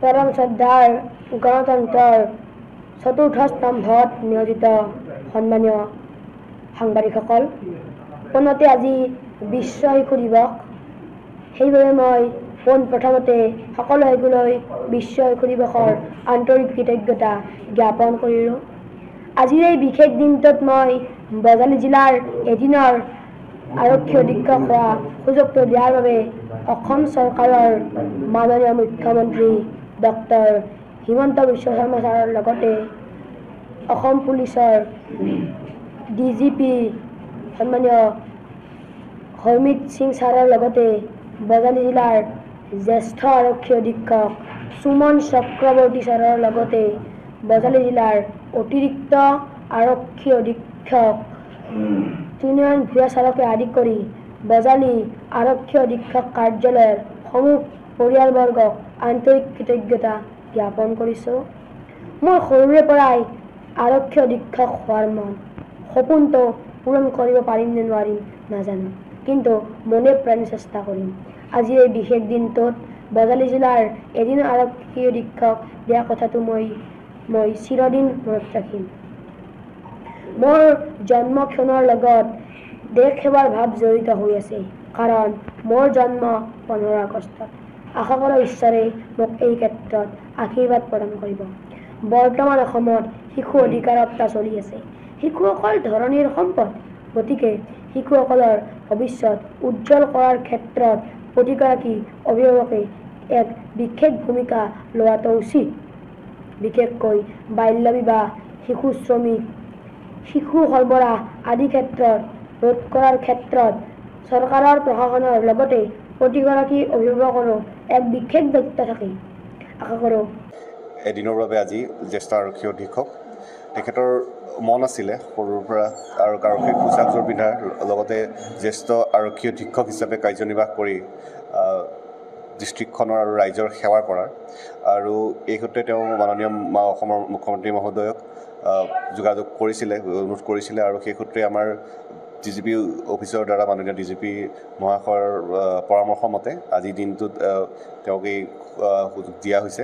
পৰম শ্ৰদ্ধাৰ গণতন্ত্ৰৰ চতুৰ্থ স্তম্ভত নিয়োজিত সন্মানীয় সাংবাদিকসকল, পোনতে আজি বিশ্ব শিশু দিৱস। সেইবাবে মই পোনপ্ৰথমতে সকলো শিশুলৈ বিশ্ব শিশু দিৱসৰ আন্তৰিক কৃতজ্ঞতা জ্ঞাপন কৰিলোঁ। আজিৰ এই বিশেষ দিনটোত মই বজালী জিলাৰ এদিনৰ আৰক্ষী অধীক্ষক হোৱা সুযোগটো দিয়াৰ বাবে অসম চৰকাৰৰ মাননীয় মুখ্যমন্ত্ৰী ডক্টৰ হিমন্ত বিশ্ব শৰ্মা ছাৰৰ লগতে অসম পুলিচৰ DGP সন্মানীয় হৰমিত সিং ছাৰৰ লগতে বজালী জিলাৰ জ্যেষ্ঠ আৰক্ষী অধীক্ষক সুমন চক্ৰৱৰ্তী ছাৰৰ লগতে বজালী জিলাৰ অতিৰিক্ত আৰক্ষী অধীক্ষক ত্ৰিনয়ন ভূঞা ছাৰকে আদি কৰি বজালী আৰক্ষী অধীক্ষক কাৰ্যালয়ৰ সমূহ পৰিয়ালবৰ্গক আন্তৰিক কৃতজ্ঞতা জ্ঞাপন কৰিছোঁ। মই সৰুৰে পৰাই আৰক্ষী অধীক্ষক হোৱাৰ সপোনটো পূৰণ কৰিব পাৰিম নে নোৱাৰিম নাজানো, কিন্তু মনে প্ৰাণে চেষ্টা কৰিম। আজি এই বিশেষ দিনটোত বজালী জিলাৰ এদিনৰ আৰক্ষী অধীক্ষক দিয়া কথাটো মই চিৰদিন মনত ৰাখিম। মোৰ জন্মক্ষণৰ লগত দেশ সেৱাৰ ভাৱ জড়িত হৈ আছে, কাৰণ মোৰ জন্ম 15 আগষ্টত। আশা কৰোঁ ঈশ্বৰে মোক এই ক্ষেত্ৰত আশীৰ্বাদ প্ৰদান কৰিব। বৰ্তমান অসমত শিশু অধিকাৰ হত্যা চলি আছে। শিশুসকল ধৰণীৰ সম্পদ, গতিকে শিশুসকলৰ ভৱিষ্যত উজ্জ্বল কৰাৰ ক্ষেত্ৰত প্ৰতিগৰাকী অভিভাৱকে এক বিশেষ ভূমিকা লোৱাটো উচিত। বিশেষকৈ বাল্য বিবাহ, শিশু শ্ৰমিক, শিশু সৰবৰাহ আদি ক্ষেত্ৰত ৰোধ কৰাৰ ক্ষেত্ৰত চৰকাৰৰ প্ৰশাসনৰ লগতে প্ৰতিগৰাকী অভিভাৱকৰো এক বিশেষ দায়িত্ব থাকে। আশা কৰোঁ এদিনৰ বাবে আজি জ্যেষ্ঠ আৰক্ষী অধীক্ষক তেখেতৰ মন আছিলে সৰুৰ পৰা আৰু আৰক্ষীৰ পোচাকযোৰ পিন্ধাৰ লগতে জ্যেষ্ঠ আৰক্ষী অধীক্ষক হিচাপে কাৰ্যনিৰ্বাহ কৰি ডিষ্ট্ৰিক্টখনৰ আৰু ৰাইজৰ সেৱা কৰাৰ, আৰু এই সূত্ৰে তেওঁ মাননীয় অসমৰ মুখ্যমন্ত্ৰী মহোদয়ক যোগাযোগ কৰিছিলে, অনুৰোধ কৰিছিলে, আৰু সেই সূত্ৰে আমাৰ DGP অফিচৰ দ্বাৰা মাননীয় DGP মহাশয়ৰ পৰামৰ্শ মতে আজিৰ দিনটোত তেওঁক এই সুযোগ দিয়া হৈছে।